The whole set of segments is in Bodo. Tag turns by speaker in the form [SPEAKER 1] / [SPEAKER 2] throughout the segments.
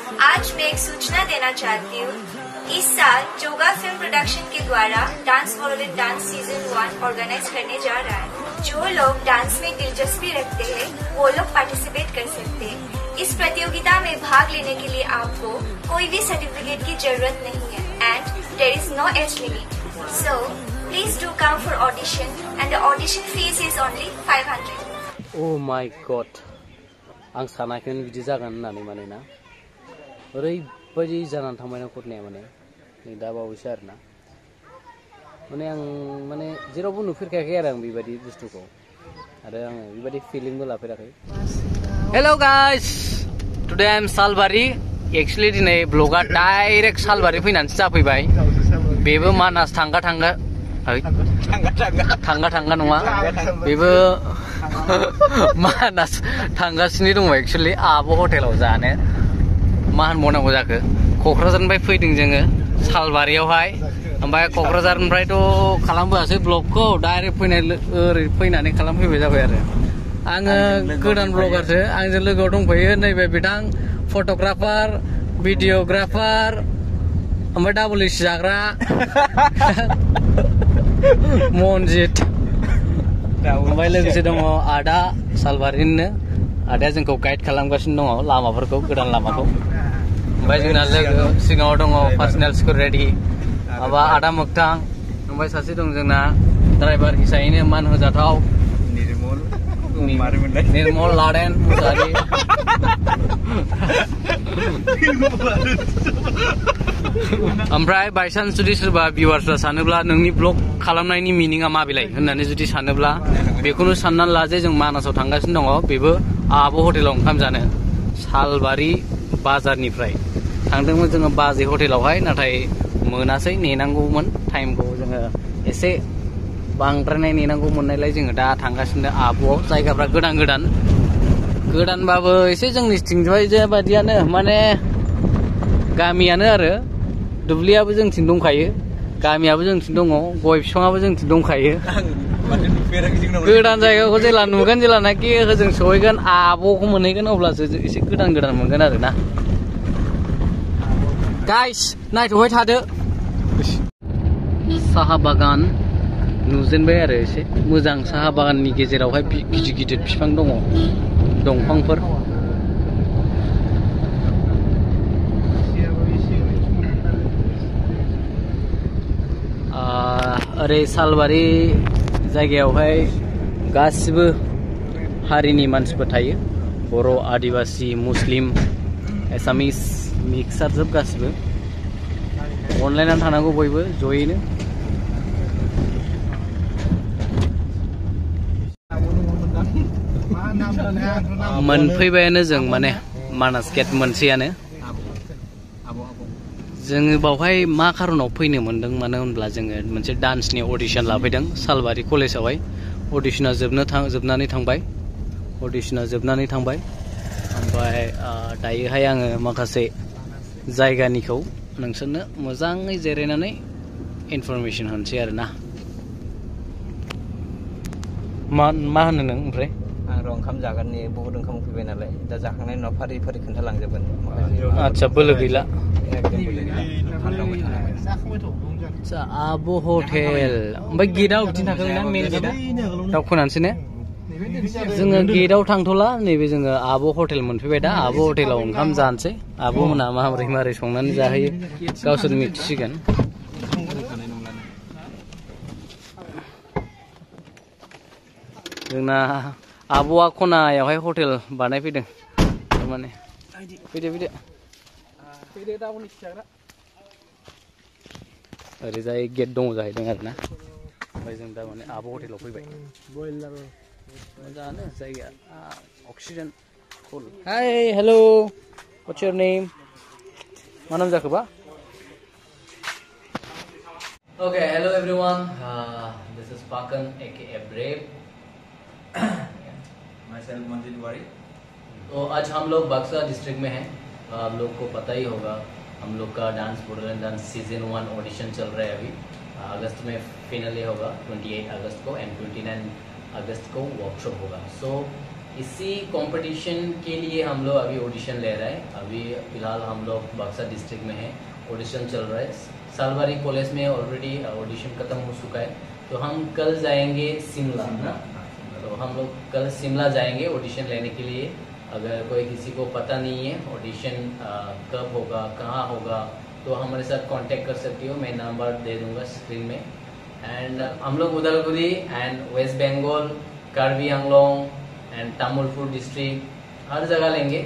[SPEAKER 1] आज मैं एक सूचना देना चाहती हूँ। इस साल जोगा फिल्म प्रोडक्शन के द्वारा dance for all dance season 1 organise करने जा रहा है। जो लोग डांस में दिलचस्पी रखते हैं वो लोग पार्टिसिपेट कर सकते हैं। इस प्रतियोगिता में भाग लेने के लिए आपको कोई भी सर्टिफिकेट की जरूरत नहीं है and there is no age limit. So please do come for audition and the audition fees is only 500।
[SPEAKER 2] Oh my god, आं सानाखैमोन बिदि जागोन होननानै माने ना ओरैबायदि जानानै थांबाय ना घटनाया माने नै दा बावैसो आरोना माने आं माने जेरावबो नुफेरखायाखै आरो आं बेबायदि बुस्थुखौ आरो आङो बेबायदि फिलिंबो लाफेराखै। Hello guys, today I am Salbari. Actually दिनै ब्लगा डाइरेक्ट सालबारि फैनानैसो जाफैबाय। बेबो मानास थांगा थांगा नङा, बेबो मानास थांगासिनो दङ। एक्चुअली आब' हटेलाव जानो मा होनबावनांगौ जाखो, क'क्राझारनिफ्राय फैदों जोङो सालबारियावहाय, ओमफ्राय क'क्राझारनिफ्रायथ' खालामबोआसै ब्लगखौ, डाइरेक्ट ओरै फैनानै खालामफैबाय जाबाय आरो। आङो गोदान ब्लगारसो, आंजों लोगोआव दंफैयो नैबे बिथां फट'ग्राफार, भिडिअ'ग्राफार, ओमफ्राय डाबल एसि जाग्रा मनजित, ओमफ्राय लोगोसे दङ आदा सालबारिनिनो। आदाया जोंखौ गाइड खालामगासिनो दङ लामाफोरखौ, गोदान लामाखौ। ओमफ्राय जोंना लोगो सिगाङाव दङ पार्सनेल सिकिउरिटि माबा आदा मोगथां, ओमफ्राय सासे दं जोंना ड्राइभार हिसाबैनो मान होजाथाव निर्मल लादेन मुसाहारि। ओमफ्राय बायसान्स जुदि सोरबा भिउवार्सफ्रा सानोब्ला नोंनि ब्लग खालामनायनि मिनिङा मा बेलाय होननानै जुदि सानोब्ला बेखौनो साननानै ला जे जों मानासाव थांगासिनो दङ, बेबो आब' हटेलाव ओंखाम जानो। सालबारि बाजारनिफ्राय थांदोंमोन जोङो बाजै हटेलावहाय, नाथाय मोनासै, नेनांगौमोन टाइमखौ जोङो एसे बांद्रायनाय नेनांगौ मोननायलाय जोङो दा थांगासिनो आब'आव। जायगाफ्रा गोदानबाबो एसे जोंनिथिंजाय बादियानो, माने गामियानो आरो, दुब्लियाबो जोंथिं दंखायो, गामियाबो जोंथिं दङ, गय बिफाङाबो जोंथिं दंखायो। गोदान जायगाखौ जेला नुगोन, जेलानाखि होजों सहैगोन आब'खौ मोनहैगोन, अब्लासो एसे गोदान मोनगोन आरो ना। गाइस नायथ'बाय थादो। साहा बागान नुजेनबाय आरो एसे मोजां। साहा बागाननि गेजेरावहाय गिदिर गिदिर बिफां दङ, दंफांफोर। ओरै सालबारि जायगायावहाय गासिबो हारिनि मानसिफोर थायो, बर', आदिबासि, मुस्लिम, एसामिस मिक्सार जोब गासिबो। अनलायनानै थानांगौ बयबो जयैनो। मोनफैबायानो जों, माने मानास गेट मोनसेयानो। जोङो बावहाय मा खारनाव फैनो मोन्दों मानो होनब्ला जोङो मोनसे डान्सनि अडिसन लाफैदों सालबारि कलेजावहाय। अडिसना जोबनानै थांबाय। ओमफ्राय दायोहाय आङो माखासे जायगानिखौ नोंसोरनो मोजाङै जिरायनानै इनफरमेसन होनोसै आरो ना। मा होनो नों? ओमफ्राय
[SPEAKER 3] आं ओंखाम जागोन, बहुत ओंखाम उखैबाय नालाय, दा जाखांनायनि उनाव फारि फारि खोन्थालांजोबगोन।
[SPEAKER 2] आदसा, बोलो गैला। आदसा, आब' हटेल, ओमफ्राय गेटआव बिदिनो थाखागोन ना, मेन गेटआ दावखोनानैसो ने? जोङो गेटआव थांथ'ला, नैबे जोङो आब' हटेल मोनफैबाय दा। आब' हटेलाव ओंखाम जानोसै। आब' मोना माबोरै संनानै जाहोयो गावसोर मिथिसिगोन। जोंना आब'आ खनायावहाय हटेल बानायफैदों, थारमाने। फैदो ओरैजाय गेट दङ जाहैदों आरो ना। ओमफ्राय जों दा माने आब' हटेलाव फैबाय। मोजाङानो जायगाया, अक्सिजेन फुल। हाय, हेलो, व्हाट्स योर नेम? मा नाम जाखोबा? ओके, हेलो एवरीवन, दिस इज पाकन aka ब्रेव।
[SPEAKER 3] myself मंजिल वारी।
[SPEAKER 2] तो आज हम लोग बक्सर डिस्ट्रिक्ट में हैं। आप लोग को पता ही होगा, हम लोग का dance for all dance season 1 audition चल रहा है अभी। अगस्त में फिनले होगा 28 अगस्त को, एंड 29 अगस्त को वर्कशॉप होगा। सो इसी कंपटीशन के लिए हम लोग अभी ऑडिशन ले रहे हैं। अभी फिलहाल हम लोग बक्सर डिस्ट्रिक्ट में हैं, ऑडिशन चल रहा है। सालबारी कॉलेज में ऑलरेडी ऑडिशन खत्म हो चुका है, तो हम कल जाएंगे शिमला ना। तो हम लोग कल शिमला जाएंगे ऑडिशन लेने के लिए। अगर कोई किसी को पता नहीं है ऑडिशन कब होगा, कहाँ होगा, तो हमारे साथ कांटेक्ट कर सकती हो, मैं नंबर दे दूंगा स्क्रीन में। एंड हम लोग Udalguri and West Bengal, Karbi Anglong and Tamulpur district हर जगह लेंगे।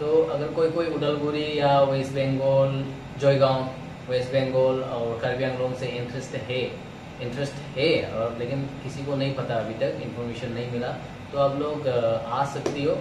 [SPEAKER 2] तो अगर कोई उदलगुरी या West Bengal, Jaigaon, West Bengal और कार्बी आंगलोंग से इंटरेस्ट है और लेकिन किसी को नहीं पता, अभी तक इन्फॉर्मेशन नहीं मिला, तो आप लोग आ सकती हो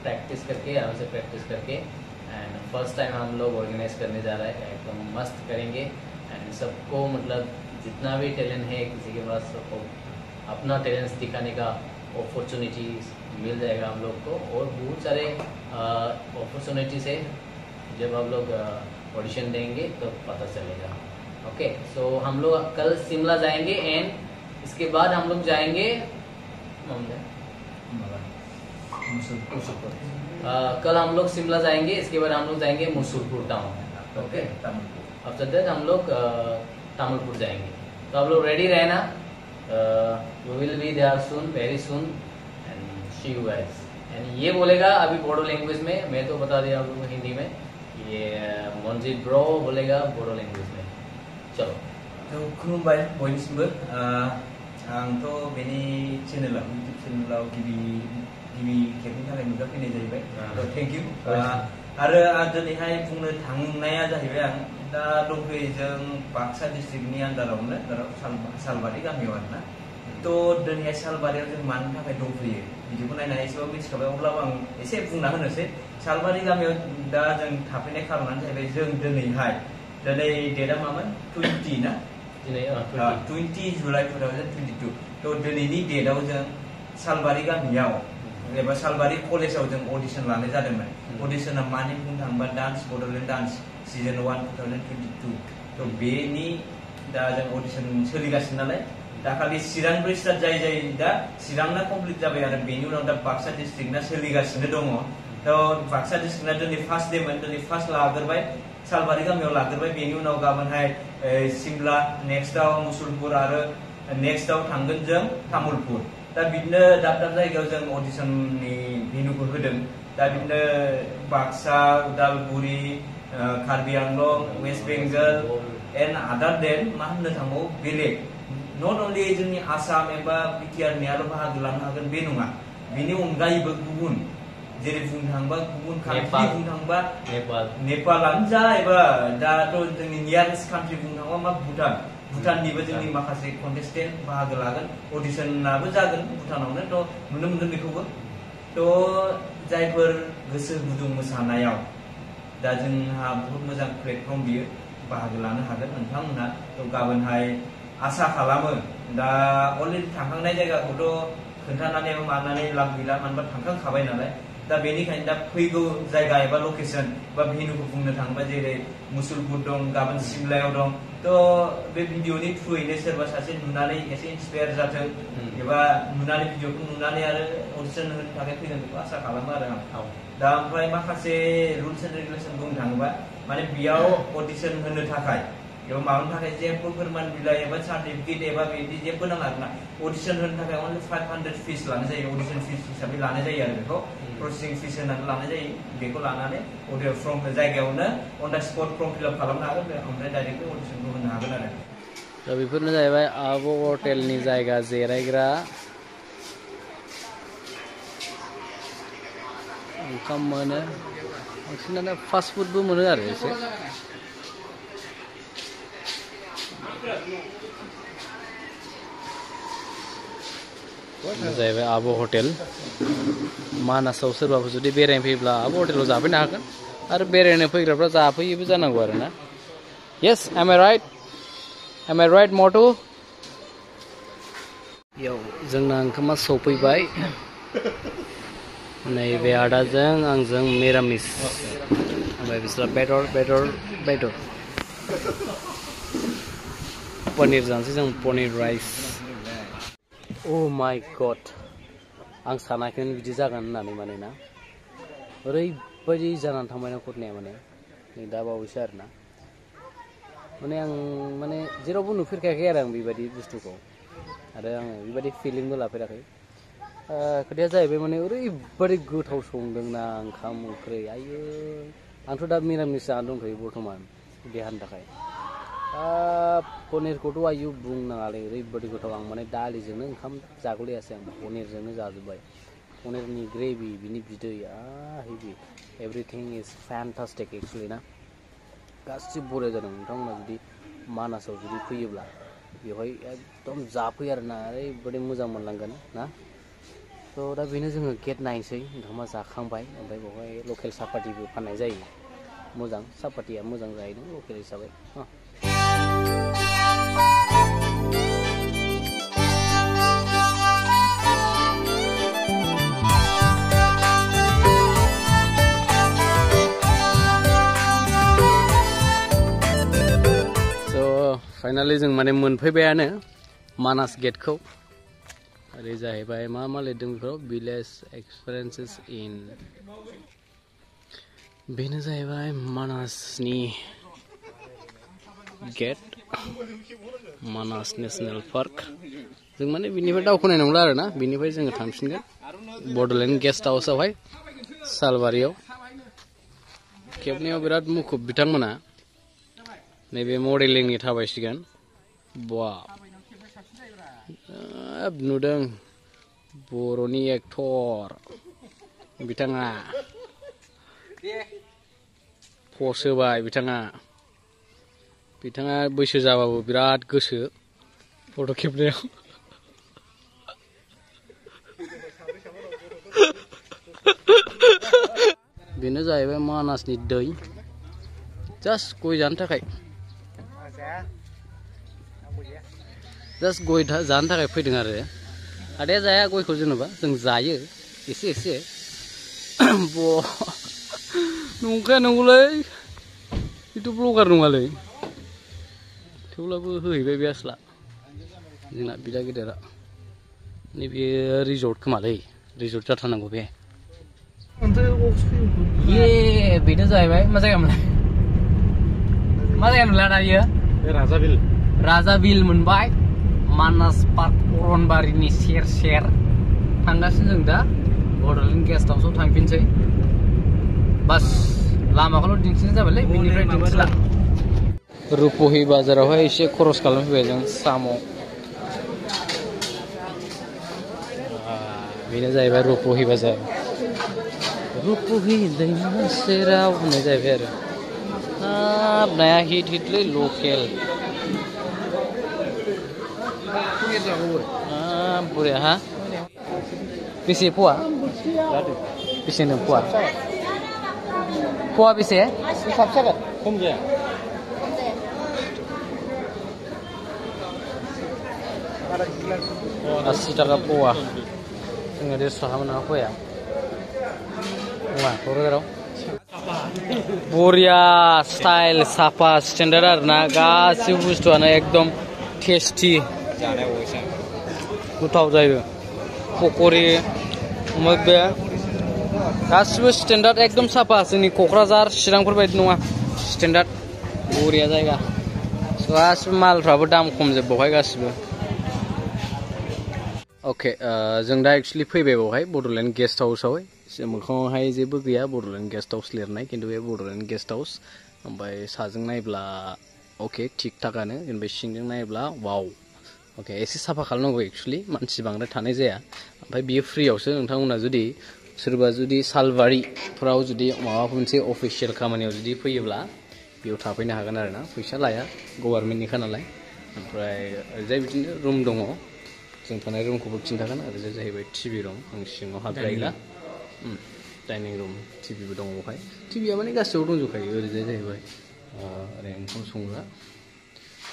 [SPEAKER 2] प्रैक्टिस करके, आराम से प्रैक्टिस करके। एंड फर्स्ट टाइम हम लोग ऑर्गेनाइज करने जा रहे हैं, एकदम मस्त करेंगे। एंड सबको मतलब जितना भी टैलेंट है, किसी के पास अपना टैलेंट दिखाने का अपॉर्चुनिटीज मिल जाएगा हम लोग को, और बहुत सारे अपॉर्चुनिटीज है। जब हम लोग ऑडिशन देंगे तो पता चलेगा। ओके, सो हम लोग कल शिमला जाएंगे एंड इसके बाद हम लोग जाएंगे कल हम लोग शिमला जाएंगे, इसके बाद हम लोग जाएंगे Musalpur town. Okay, after that हम लोग तामुलपुर जाएंगे। तो आप लोग रेडी रहना, we will be there soon, very soon, and see you guys. And ये बोलेगा अभी बोडो लैंग्वेज में, मैं तो बता दिया आप लोगों को हिंदी में, ये मनजित ब्रो बोलेगा बोडो लैंग्वेज में। चलो,
[SPEAKER 3] तो खुलुमबाय बयनिसिमबो। आंथ' बेनि चेनेलाव, इउटुब चेनेलाव गिबि खेबनि थाखाय नुजाफैनाय जाहैबाय। थ' थेंक इउ। आरो दिनैहाय बुंनो थांनाया जाहैबाय, आं दा दंफैयो जों बाक्सा डिस्ट्रिक्टनि आन्दारावनो सालबारि गामियाव आरोना। थ' दिनैहाय सालबारियाव जों मानि थाखाय दंफैयो बिदिखौ नायनानै एसेबाबो मिथिखाबाय, अब्लाबो आं एसे बुंना होनोसै। सालबारि गामियाव दा जों थाफैनाय खारनानो जाहैबाय, जों दिनै डेटआ मामोन? 20 ना? 20 जुलाइ 2022। थ' दिनैनि डेटआव जों सालबारि गामियाव एबा सालबारि कलेजाव जों अडिशन लानाय जादोंमोन। अडिशना मानि बुंनो थाङोबा डान्स बड'लेण्ड डान्स सिजन 1 2022। थ' बेनि दा जों अडिशन सोलिगासिनो नालाय, दाखालि चिरांनिफ्राय स्टार्ट जाय दा चिरांना कमप्लिट जाबाय आरो बेनि उनाव दा बाक्सा डिस्ट्रिक्टना सोलिगासिनो दङ। थ' बाक्सा डिस्ट्रिक्टना दिनै फार्स्ट डेमोन, दिनै फार्स्ट लाग्रोबाय सालबारि गामियाव लाग्रोबाय, बेनि उनाव गाबोनहाय सिमला, नेक्स्टआव मुसुलपुर आरो नेक्स्टआव थांगोन जों तामुलपुर। दा बिदिनो दाब दाब जायगायाव जों अडिशननि भेन्युखौ होदों। दा बिदिनो बाक्सा, उदालगुरि, कार्बि आंलं, वेस्ट बेंगल एन्ड आदार देन मा होननो थांबावो बेलेग, नट अनलि जोंनि आसाम एबा बिटिआरनियाल' बाहागो लानो हागोन बे नङा, बेनि अनगायैबो गुबुन, जेरै बुंनो थाङोबा गुबुन कान्ट्रि बुंनो थाङोबा नेपालानो जा, एबा दाथ' जोंनि नियारेस्ट कान्ट्रि बुंनो थाङोबा मा भुटाननिबो जोंनि माखासे कन्टेस्टेन्ट बाहागो लागोन, अडिशनाबो जागोन भुटानावनो। थ' नुनो मोनगोन बेखौबो। थ' जायफोर गोसो गुदुं मोसानायाव, दा जोंहा बहुत मोजां प्लेटफर्म बियो, बाहागो लानो हागोन नोंथांमोनहा। थ' गाबोनहाय आसा खालामो, दा अलरेडि थांखांनाय जायगाखौथ' खोन्थानानै मानानै लाब गैला, मानो होनबा थांखांखाबाय नालाय। दा बेनिखायनो दा फैगौ जायगा एबा लकेसन बा भेन्युखौ बुंनो थाङोबा, जेरै मुसुलपुर दं, गाबोन सिमलायाव दं। थ' बे भिडिअनि थ्रुयैनो सोरबा सासे नुनानै एसे इन्सपायार जाथों, एबा नुनानै भिडिअखौ नुनानै आरो अडिशन होनो थाखाय फैगोन बेखौ आसा खालामो आरो आं। दा ओमफ्राय माखासे रुल्स एन्ड रेगुलेसन बुंनो थाङोबा, माने बेयाव अडिशन होनो थाखाय एबा माबानि थाखाय जेबो फोरमान बिलाइ एबा सार्टिफिकेट एबा बिदि जेबो नाङा आरोना। अडिशन होनो थाखाय अनलि 500 फिस लानाय जायो, अडिशन फिस हिसाबै लानाय जायो आरो बेखौ प्रसेसिं फिस होनानै लानाय जायो। बेखौ लानानै फर्म जायगायावनो on the spot form fill up खालामनो हागोन, ओमफ्राय डाइरेक्टलि अडिशनखौ होनो हागोन आरो।
[SPEAKER 2] दा बेफोरनो जाहैबाय आब' हटेलनि जायगा, जिरायग्रा, ओंखाम मोनो, बांसिनानो फास्ट फुडबो मोनो आरो एसे। जाहैबाय आब' हटेल, मानासाव सोरबाफोर जुदि बेरायनो फैयोब्ला आब' हटेलाव जाफैनो हागोन, आरो बेरायनो फैग्राफ्रा जाफैयोबो जानांगौ आरो ना। येस, एम आइ राइट मटु? याव जोंना ओंखामा सफैबाय, नैबे आदाजों आंजों मिरामिस, ओमफ्राय बिस्रा बेदर पनिर जानोसै जों, paneer rice. Oh my god, आं सानाखैमोन बिदि जागोन होननानै माने ना ओरैबायदि जानानै थांबाय ना घटनाया माने नै दा बावैसो आरोना माने आं माने जेरावबो नुफेरखायाखै आरो आं बेबायदि बुस्थुखौ आरो आङो बेबायदि फिलिंबो लाफेराखै खोथाया जाहैबाय माने ओरैबायदि गोथाव संदोंना ओंखाम ओंख्रि आयो आंथ' दा मिरामिस जाना दंथ'यो बर्थमान देहानि थाखाय पनिरखौथ' आयु बुंनाङालै ओरैबायदि गोथाव आं माने दालिजोंनो ओंखाम जागुलायासै आं पनिरजोंनो जाजोब्बाय पनिरनि ग्रेभि बिनि बिदै हेभि एभरिथिं इज फैन्टास्टिक एक्चुअली ना गासिबो बरिया जादों नोंथांमोना जुदि मानासाव जुदि फैयोब्ला बेवहाय एकदम जाफै आरोना ओरैबायदि मोजां मोनलांगोन ना थ' दा बेनो जोङो गेट नायनोसै ओंखामा जाखांबाय ओमफ्राय बेवहाय लकेल सापातिबो फाननाय जायो मोजां सापातिया मोजां जाहैदों लकेल हिसाबै फाइनालि जों माने मोनफैबायानो मानास गेटखौ ओरै जाहैबाय मा मा लिरदों बेफोराव भिलेज एक्सपिरियेन्सेस इन बेनो जाहैबाय मानासनि गेट मानास नेशनेल पार्क जों माने बिनिफ्राय दावखोनाय नंला आरोना बिनिफ्राय जोङो थांफिनगोन बड'लेण्ड गेस्ट हाउसआवहाय सालबारियाव खेबनायाव बिराद मुखुब बिथांमोना नैबे मडेलिंनि थाबायसिगोन बा नुदों बर'नि एक्टर बिथाङा पस्ट होबाय बिथाङा बैसो जाबाबो बिराद गोसो फट' खेबनायाव बेनो जाहैबाय मानासनि दै जास्ट गय जानो थाखाय जास्ट गय जानो थाखाय फैदों आरो आदाया जाया गयखौ जेनेबा जों जायो एसे एसे नंखाया नंगौलै बेथ' ब्लगार नङालै थेवब्लाबो होहैबाय बे आसला जोंना बिदा गेदेरा नैबे रिजर्ट खोमालै रिजर्ट जाथारनांगौ बे बेनो जाहैबाय मा जायगामोनलाय मा जायगा नुला ना बियो राजाबिल मोनबाय मानास पार्क अरनबारिनि सेर सेर थांगासिनो जों दा बड'लेण्ड गेस्ट हाउसआव थांफिनसै बास लामाखौल' दिन्थिनाय जाबायलै बेनिफ्राय दिन्थिला रुपहि बाजारावहाय एसे खरस खालामफैबाय जों साम' बेनो जाहैबाय रुपहि बाजार रुपहि दैमा सेराव होननाय जाहैबाय आरो नाया हिटलै लकेल बुरिया हा बेसे फवा बेसे नों फवा बेसे खम जाया 80 थाखा फवा जोङो 150 थाखा मोना फवाया नङा क'क्राझाराव बरिया स्टाइल साफा स्टेन्डार्ड आरोना गासिबो बुस्थुआनो एकदम टेस्टि गोथाव जायो पक'रि बे गासिबो स्टेन्डार्ड एकदम साफा जोंनि क'क्राझार चिरांफोर बायदि नङा स्टेन्डार्ड बरिया जायगा गासिबो मालफ्राबो दाम खम जोब बेवहाय गासिबो अके जों दा एक्चुअली फैबाय बेवहाय बड'लेण्ड गेस्ट हाउसआवहाय मोखाङावहाय जेबो गैया बड'लेण्ड गेस्ट हाउस लिरनाय खिन्थु बे बड'लेण्ड गेस्ट हाउस ओमफ्राय साजों नायब्ला अके थिग थाकानो ओमफ्राय सिंजों नायब्ला वाव अके एसे साफा खालामनांगौ एक्चुअली मानसि बांद्राय थानाय जाया ओमफ्राय बियो फ्रियावसो नोंथांमोना जुदि सोरबा जुदि सालबारिफ्राव जुदि माबा मोनसे अफिसियेल खामानियाव जुदि फैयोब्ला बेयाव थाफैनो हागोन आरोना फैसा लाया गभर्नमेन्टनिखा नालाय ओमफ्राय ओरैजाय बिदिनो रुम दङ जों थानाय रुमखौबो खिन्थागोन ओरैजाय जाहैबाय टिभि रुम आं सिङाव हाबद्रायला डाइनिं रुम टिभिबो दङ बेवहाय टिभिया माने गासैयाव दंजोबखायो ओरैजाय जाहैबाय ओरै ओंखाम संग्रा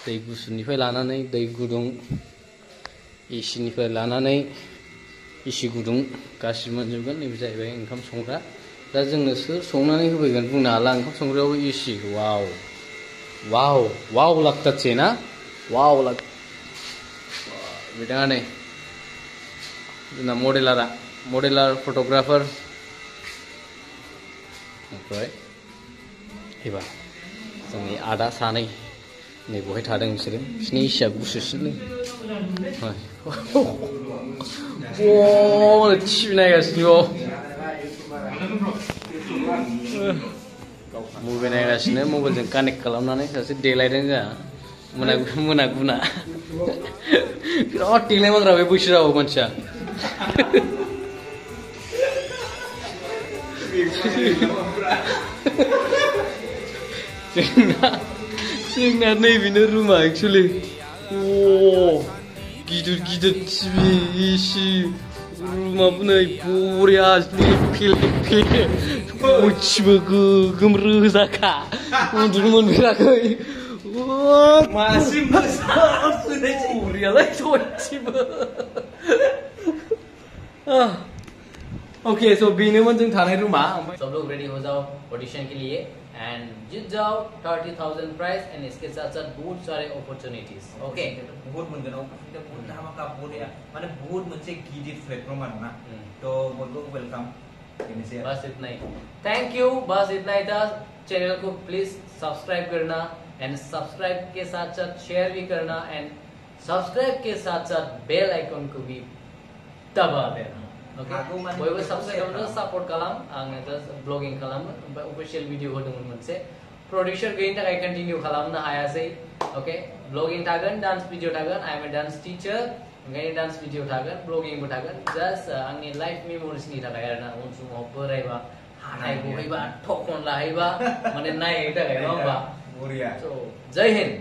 [SPEAKER 2] दै गुसुनिफ्राय लानानै दै गुदुं एसिनिफ्राय लानानै एसि गुदुं गासिबो मोनजोबगोन नैबे जाहैबाय ओंखाम संग्रा दा जोंनो सोर संनानै होफैगोन बुंनो हाला ओंखाम संग्रायावबो एसि वाव वाव वाव लागताছে ना वाव लाग बिथाङा नै जोंना मडेलारा मडेलार फट'ग्राफार ओमफ्राय एबार जोंनि आदा सानै नै बहाय थादों बिसोरो बिसिनि इसिया गुसुसोलै टिभि नायगासिनो मबाइल नायगासिनो मबाइलजों कानेक्ट खालामनानै सासे देलायदों जोंहा मोना गुना बिराद देलायमाग्रा बे बैसो जाबाबो मानसिया जोंना नैबेनो रुमा एक्सुअलि गिदिर गिदिर टिभि एसि रुमाबो नै बरिया गयथिबो गोगोम रोजाखा उन्दुनो मोनफेराखै
[SPEAKER 3] मासिम
[SPEAKER 2] बरियालाय गयथिबो ओके सो बेनोमोन जों थानाय रुमा सब लोग रेडी हो जाओ ऑडिशन के लिए एंड जीत जाओ 30,000 प्राइस एंड इसके साथ साथ बहुत सारे अपॉर्चुनिटीज ओके
[SPEAKER 3] बहुत मोनगोन अपॉर्चुनिटी बहुत धामाका बरिया माने बहुत मोनसे गिदिर प्लेटफॉर्म आरोना तो बयबो वेलकाम
[SPEAKER 2] बस इतना ही थैंक यू बस इतना ही था चैनल को प्लीज सब्सक्राइब करना एंड सब्सक्राइब के साथ साथ शेयर भी करना एंड सब्सक्राइब के साथ साथ बेल आइकन को भी दबा देना बयबो सब्सक्राइब सपोर्ट खालाम आङो दा ब्लगिं खालामो ओमफ्राय अफिशियेल भिडिअ होदोंमोन मोनसे प्रडिउसार गैयिनि थाखाय कन्टिनिउ खालामनो हायासै ओके ब्लगिं थागोन डान्स भिडिअ थागोन I am a dance teacher ओंखायनो डान्स भिडिअ थागोन ब्लगिंबो थागोन जास्ट आंनि लाइफ मेमरिसनि थाखाय आरोना उन समाव बोरायबा हानाय बहायबा थखन लाहैबा माने नायनो थाखाय नङा होमबा
[SPEAKER 3] बरिया
[SPEAKER 2] जय हिन्द